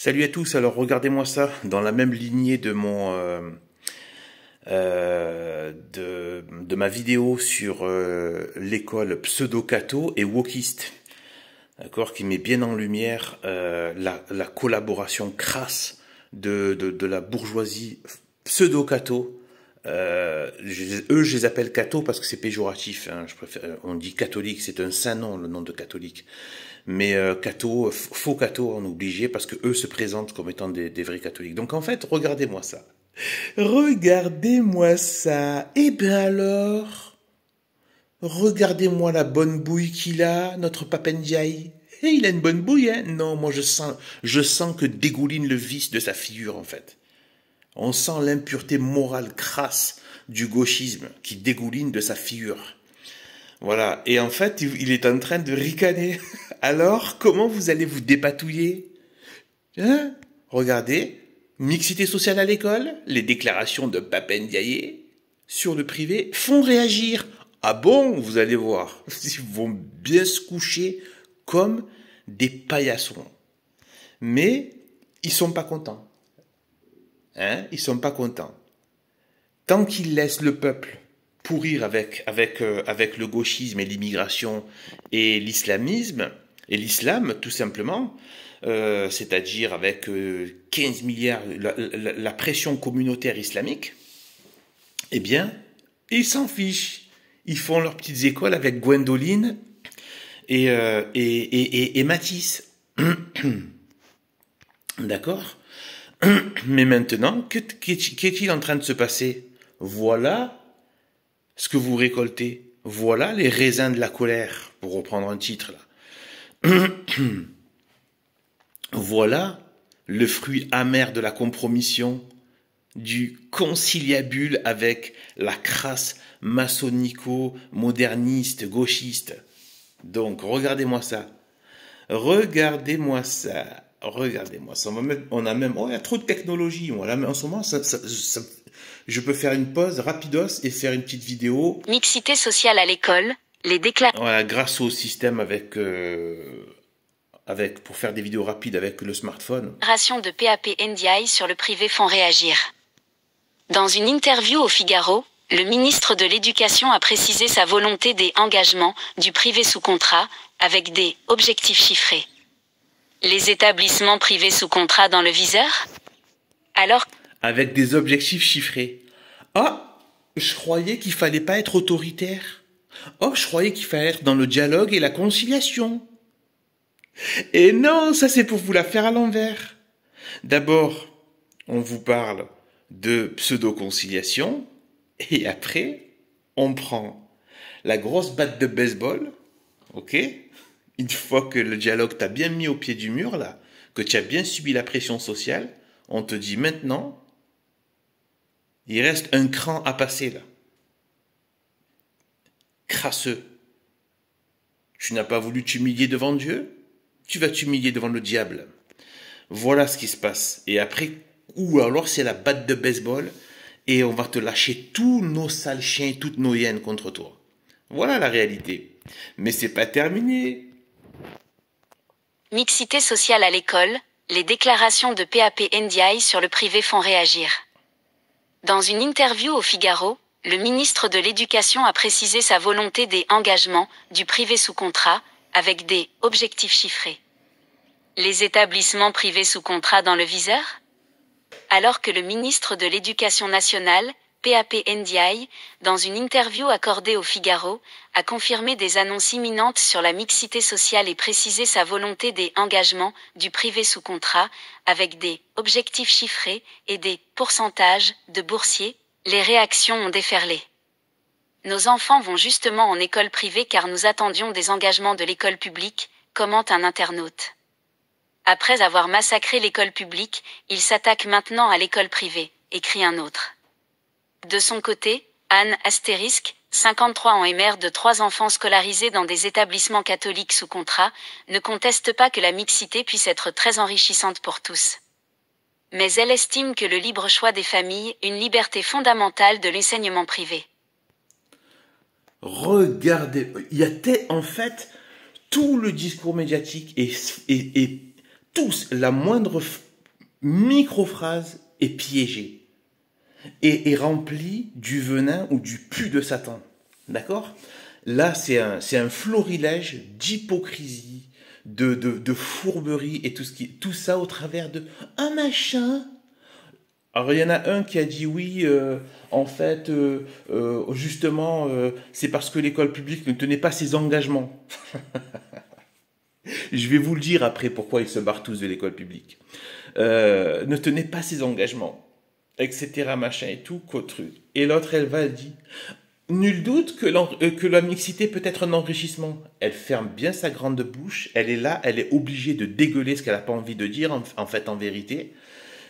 Salut à tous, alors regardez-moi ça, dans la même lignée de de ma vidéo sur l'école pseudo-catho et wokiste, d'accord, qui met bien en lumière la collaboration crasse de la bourgeoisie pseudo-catho. Eux, je les appelle catho parce que c'est péjoratif, hein, je préfère, on dit catholique, c'est un saint nom, le nom de catholique. Mais catho, faux catho, on est obligé parce que eux se présentent comme étant des vrais catholiques. Donc en fait, regardez-moi ça. Regardez-moi ça. Eh ben alors, regardez-moi la bonne bouille qu'il a, notre Papendiaï. Eh, il a une bonne bouille, hein? Non, moi je sens que dégouline le vice de sa figure en fait. On sent l'impureté morale crasse du gauchisme qui dégouline de sa figure. Voilà. Et en fait, il est en train de ricaner. Alors, comment vous allez vous dépatouiller? Hein? Regardez. Mixité sociale à l'école, les déclarations de Papen Diaye sur le privé font réagir. Ah bon? Vous allez voir. Ils vont bien se coucher comme des paillassons. Mais, ils sont pas contents. Hein? Ils sont pas contents. Tant qu'ils laissent le peuple pourrir avec le gauchisme et l'immigration et l'islamisme, et l'islam tout simplement, c'est-à-dire avec 15 milliards, la pression communautaire islamique, eh bien, ils s'en fichent. Ils font leurs petites écoles avec Gwendoline et Matisse. D'accord? Mais maintenant, qu'est-il en train de se passer? Voilà ce que vous récoltez. Voilà les raisins de la colère, pour reprendre un titre là. Voilà le fruit amer de la compromission, du conciliabule avec la crasse maçonnico-moderniste, gauchiste. Donc, regardez-moi ça. Regardez-moi ça. Regardez-moi ça. On a même, oh, il y a trop de technologie. Voilà, mais en ce moment, je peux faire une pause rapidos et faire une petite vidéo. Mixité sociale à l'école, les déclarations. Voilà, grâce au système pour faire des vidéos rapides avec le smartphone. De PAP NDI sur le privé font réagir. Dans une interview au Figaro, le ministre de l'Éducation a précisé sa volonté des engagements du privé sous contrat avec des objectifs chiffrés. Les établissements privés sous contrat dans le viseur? Alors, avec des objectifs chiffrés. Ah, je croyais qu'il fallait pas être autoritaire. Oh, je croyais qu'il fallait être dans le dialogue et la conciliation. Et non, ça c'est pour vous la faire à l'envers. D'abord, on vous parle de pseudo-conciliation, et après, on prend la grosse batte de baseball, ok? Une fois que le dialogue t'a bien mis au pied du mur, là, que tu as bien subi la pression sociale, on te dit maintenant, il reste un cran à passer, là. Crasseux. Tu n'as pas voulu t'humilier devant Dieu? Tu vas t'humilier devant le diable. Voilà ce qui se passe. Et après, ou alors c'est la batte de baseball et on va te lâcher tous nos sales chiens, toutes nos hyènes contre toi. Voilà la réalité. Mais c'est pas terminé. Mixité sociale à l'école, les déclarations de PAP NDI sur le privé font réagir. Dans une interview au Figaro, le ministre de l'Éducation a précisé sa volonté des engagements du privé sous contrat avec des objectifs chiffrés. Les établissements privés sous contrat dans le viseur? Alors que le ministre de l'Éducation nationale, PAP NDI, dans une interview accordée au Figaro, a confirmé des annonces imminentes sur la mixité sociale et précisé sa volonté des engagements du privé sous contrat avec des objectifs chiffrés et des pourcentages de boursiers, les réactions ont déferlé. Nos enfants vont justement en école privée car nous attendions des engagements de l'école publique, commente un internaute. Après avoir massacré l'école publique, il s'attaque maintenant à l'école privée, écrit un autre. De son côté, Anne Astérisque, 53 ans et mère de 3 enfants scolarisés dans des établissements catholiques sous contrat, ne conteste pas que la mixité puisse être très enrichissante pour tous. Mais elle estime que le libre choix des familles, une liberté fondamentale de l'enseignement privé. Regardez, il y a en fait tout le discours médiatique et tous, la moindre micro-phrase est piégée et remplie du venin ou du pu de Satan. D'accord? Là, c'est un florilège d'hypocrisie, de fourberie et tout ça au travers de un machin. Alors, il y en a un qui a dit oui, en fait, justement, c'est parce que l'école publique ne tenait pas ses engagements. Je vais vous le dire après pourquoi ils se barrent tous de l'école publique. Ne tenait pas ses engagements, etc., machin et tout, qu'au truc. Et l'autre, elle dit, nul doute que la mixité peut être un enrichissement. Elle ferme bien sa grande bouche, elle est là, elle est obligée de dégueuler ce qu'elle n'a pas envie de dire, en fait, en vérité.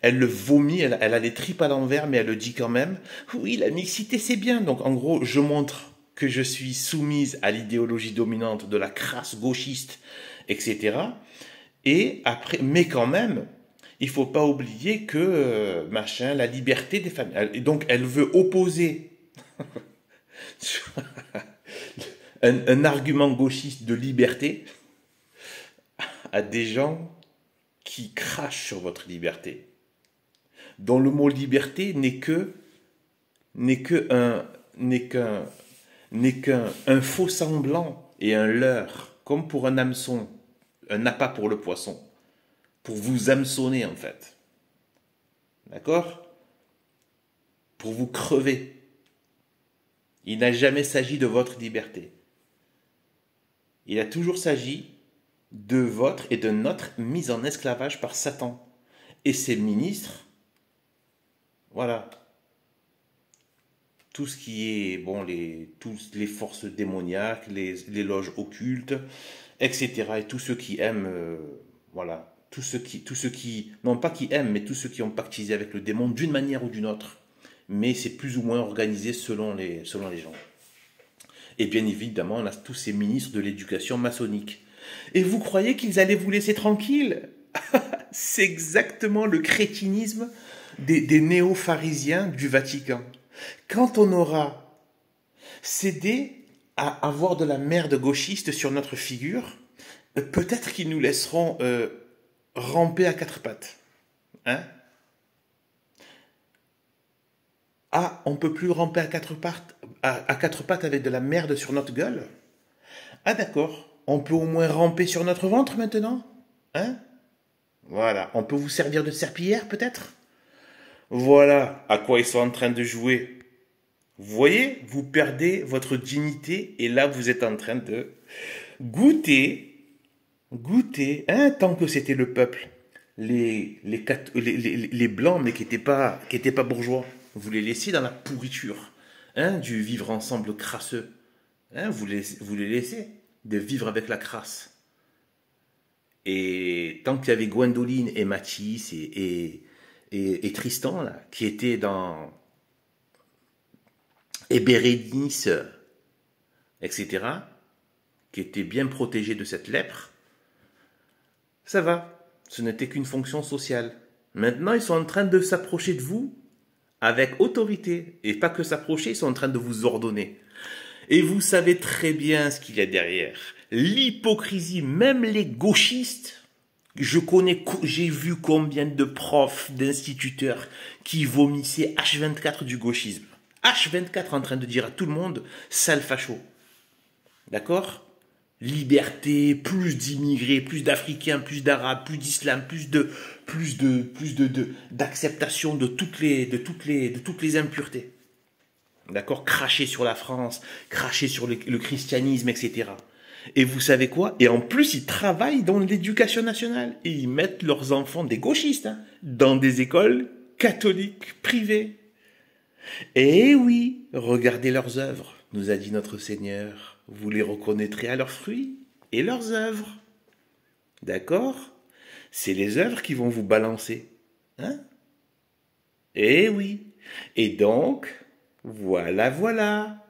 Elle le vomit, elle a les tripes à l'envers, mais elle le dit quand même. Oui, la mixité, c'est bien. Donc, en gros, je montre que je suis soumise à l'idéologie dominante de la crasse gauchiste, etc. Et après, mais quand même, il faut pas oublier que, machin, la liberté des femmes. Et donc, elle veut opposer un argument gauchiste de liberté à des gens qui crachent sur votre liberté, dont le mot liberté n'est qu'un faux semblant et un leurre, comme pour un hameçon, un appât pour le poisson, pour vous hameçonner en fait, d'accord? Pour vous crever. Il n'a jamais s'agi de votre liberté. Il a toujours s'agi de votre et de notre mise en esclavage par Satan et ses ministres. Voilà. Tout ce qui est, bon, toutes les forces démoniaques, les loges occultes, etc. Et tous ceux qui aiment, voilà, tous ceux qui, non pas qui aiment, mais tous ceux qui ont pactisé avec le démon d'une manière ou d'une autre. Mais c'est plus ou moins organisé selon les gens. Et bien évidemment, on a tous ces ministres de l'éducation maçonnique. Et vous croyez qu'ils allaient vous laisser tranquille? C'est exactement le crétinisme des néo-pharisiens du Vatican. Quand on aura cédé à avoir de la merde gauchiste sur notre figure, peut-être qu'ils nous laisseront ramper à quatre pattes. Hein? Ah, on peut plus ramper à quatre pattes avec de la merde sur notre gueule? Ah d'accord, on peut au moins ramper sur notre ventre maintenant? Hein? Voilà, on peut vous servir de serpillière peut-être? Voilà à quoi ils sont en train de jouer. Vous voyez, vous perdez votre dignité et là vous êtes en train de goûter, hein, tant que c'était le peuple, les blancs mais qui étaient pas bourgeois, vous les laissiez dans la pourriture, hein, du vivre ensemble crasseux, hein, vous les laissez de vivre avec la crasse. Et tant qu'il y avait Gwendoline et Mathis et Tristan là, qui étaient dans et Bérénice, etc., qui étaient bien protégés de cette lèpre, ça va. Ce n'était qu'une fonction sociale. Maintenant, ils sont en train de s'approcher de vous avec autorité. Et pas que s'approcher, ils sont en train de vous ordonner. Et vous savez très bien ce qu'il y a derrière. L'hypocrisie, même les gauchistes, j'ai vu combien de profs, d'instituteurs qui vomissaient H24 du gauchisme. H24 en train de dire à tout le monde, sale facho. D'accord? Liberté, plus d'immigrés, plus d'Africains, plus d'Arabes, plus d'Islam, d'acceptation de toutes les impuretés. D'accord? Cracher sur la France, cracher sur le christianisme, etc. Et vous savez quoi? Et en plus, ils travaillent dans l'éducation nationale. Et ils mettent leurs enfants, des gauchistes, hein, dans des écoles catholiques privées. Eh oui, regardez leurs œuvres, nous a dit notre Seigneur. Vous les reconnaîtrez à leurs fruits et leurs œuvres. D'accord? C'est les œuvres qui vont vous balancer. Hein? Eh oui. Et donc, voilà.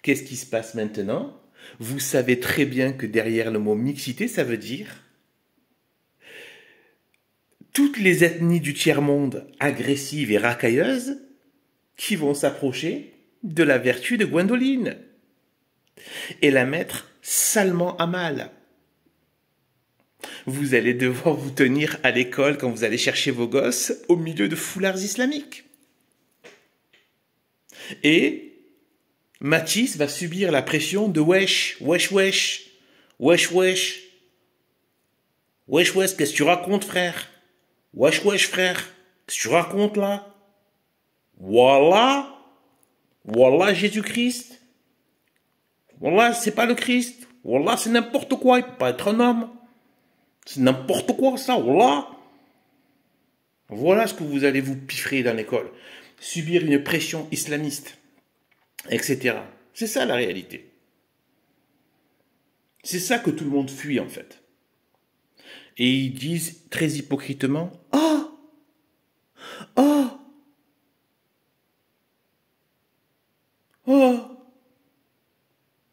Qu'est-ce qui se passe maintenant? Vous savez très bien que derrière le mot mixité, ça veut dire toutes les ethnies du tiers-monde agressives et racailleuses qui vont s'approcher de la vertu de Gwendoline et la mettre salement à mal. vous allez devoir vous tenir à l'école quand vous allez chercher vos gosses au milieu de foulards islamiques. Et Mathis va subir la pression de wesh, wesh, wesh, wesh, wesh, wesh, wesh, qu'est-ce que tu racontes, frère? Wesh, wesh, frère, qu'est-ce que tu racontes là? Voilà, voilà Jésus-Christ. Voilà, c'est pas le Christ. Voilà, c'est n'importe quoi, il peut pas être un homme. C'est n'importe quoi ça, voilà. Voilà ce que vous allez vous piffrer dans l'école. Subir une pression islamiste, etc. C'est ça la réalité. C'est ça que tout le monde fuit en fait. Et ils disent très hypocritement, ah, ah, ah,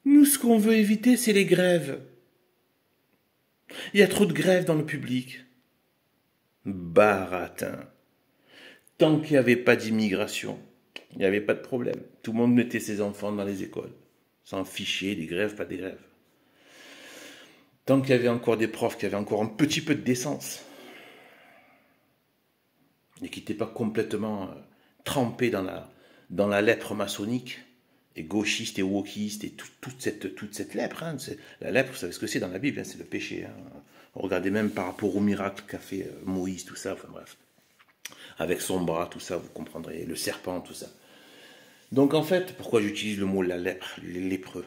nous ce qu'on veut éviter c'est les grèves. Il y a trop de grèves dans le public. Baratin. Tant qu'il n'y avait pas d'immigration, il n'y avait pas de problème. Tout le monde mettait ses enfants dans les écoles. S'en fichait, des grèves, pas des grèves. Tant qu'il y avait encore des profs qui avaient encore un petit peu de décence et qui n'étaient pas complètement trempés dans la lèpre maçonnique et gauchiste et wokiste et toute cette lèpre. Hein. La lèpre, vous savez ce que c'est dans la Bible, hein, c'est le péché. Hein. Regardez même par rapport au miracle qu'a fait Moïse, tout ça, enfin bref. Avec son bras, tout ça, vous comprendrez, le serpent, tout ça. Donc en fait, pourquoi j'utilise le mot la lèpre, les lépreux?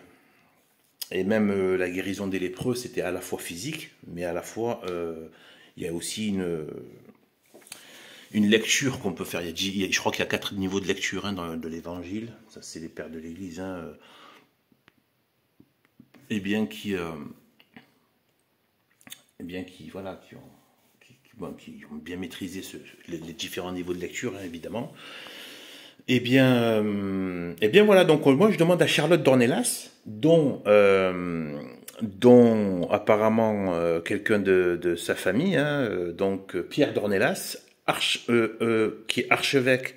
Et même la guérison des lépreux, c'était à la fois physique, mais à la fois, il y a aussi une lecture qu'on peut faire. Je crois qu'il y a 4 niveaux de lecture hein, de l'évangile. Ça, c'est les pères de l'Église. Hein, voilà, qui ont bien maîtrisé les différents niveaux de lecture, hein, évidemment. Eh bien voilà, donc moi je demande à Charlotte Dornelas, dont apparemment quelqu'un de sa famille, hein, donc Pierre Dornelas, qui est archevêque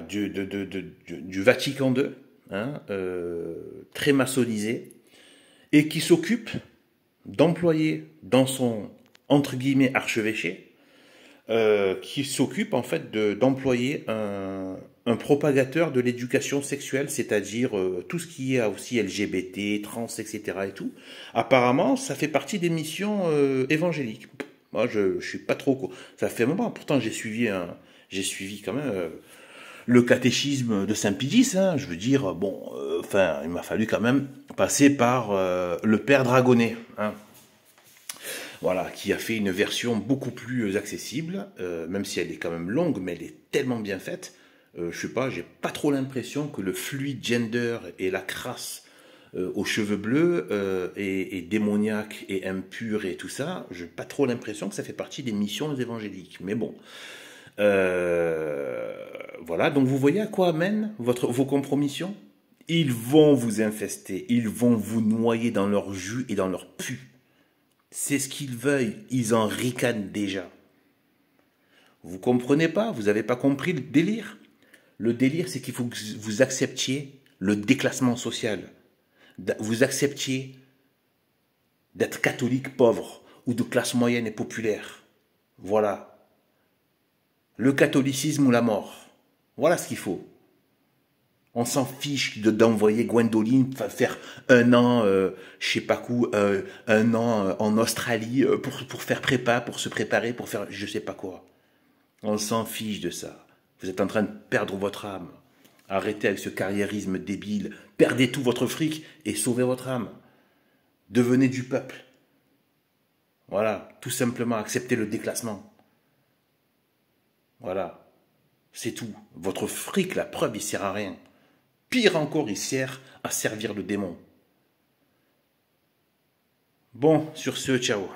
du Vatican II, hein, très maçonnisé, et qui s'occupe d'employer dans son entre guillemets archevêché, qui s'occupe en fait d'employer un propagateur de l'éducation sexuelle, c'est-à-dire tout ce qui est aussi LGBT, trans, etc. et tout. Apparemment, ça fait partie des missions évangéliques. Moi, je suis pas trop. Ça fait un moment. Pourtant, j'ai suivi quand même le catéchisme de Saint-Pidis. Hein, je veux dire, bon, il m'a fallu quand même passer par le père Dragonnet. Hein. Voilà, qui a fait une version beaucoup plus accessible, même si elle est quand même longue, mais elle est tellement bien faite. Je sais pas, j'ai pas trop l'impression que le fluide gender et la crasse aux cheveux bleus et démoniaque et impur et tout ça, j'ai pas trop l'impression que ça fait partie des missions évangéliques. Mais bon, voilà. Donc vous voyez à quoi amènent vos compromissions? Ils vont vous infester, ils vont vous noyer dans leur jus et dans leur pu. C'est ce qu'ils veulent, ils en ricanent déjà. Vous comprenez pas? Vous n'avez pas compris le délire? Le délire, c'est qu'il faut que vous acceptiez le déclassement social. Vous acceptiez d'être catholique pauvre ou de classe moyenne et populaire. Voilà. Le catholicisme ou la mort. Voilà ce qu'il faut. On s'en fiche d'envoyer Gwendoline faire un an, je sais pas quoi, un an en Australie pour faire prépa, pour se préparer, pour faire je sais pas quoi. On s'en fiche de ça. Vous êtes en train de perdre votre âme. Arrêtez avec ce carriérisme débile. Perdez tout votre fric et sauvez votre âme. Devenez du peuple. Voilà, tout simplement, acceptez le déclassement. Voilà, c'est tout. Votre fric, la preuve, il sert à rien. Pire encore, il sert à servir le démon. Bon, sur ce, ciao.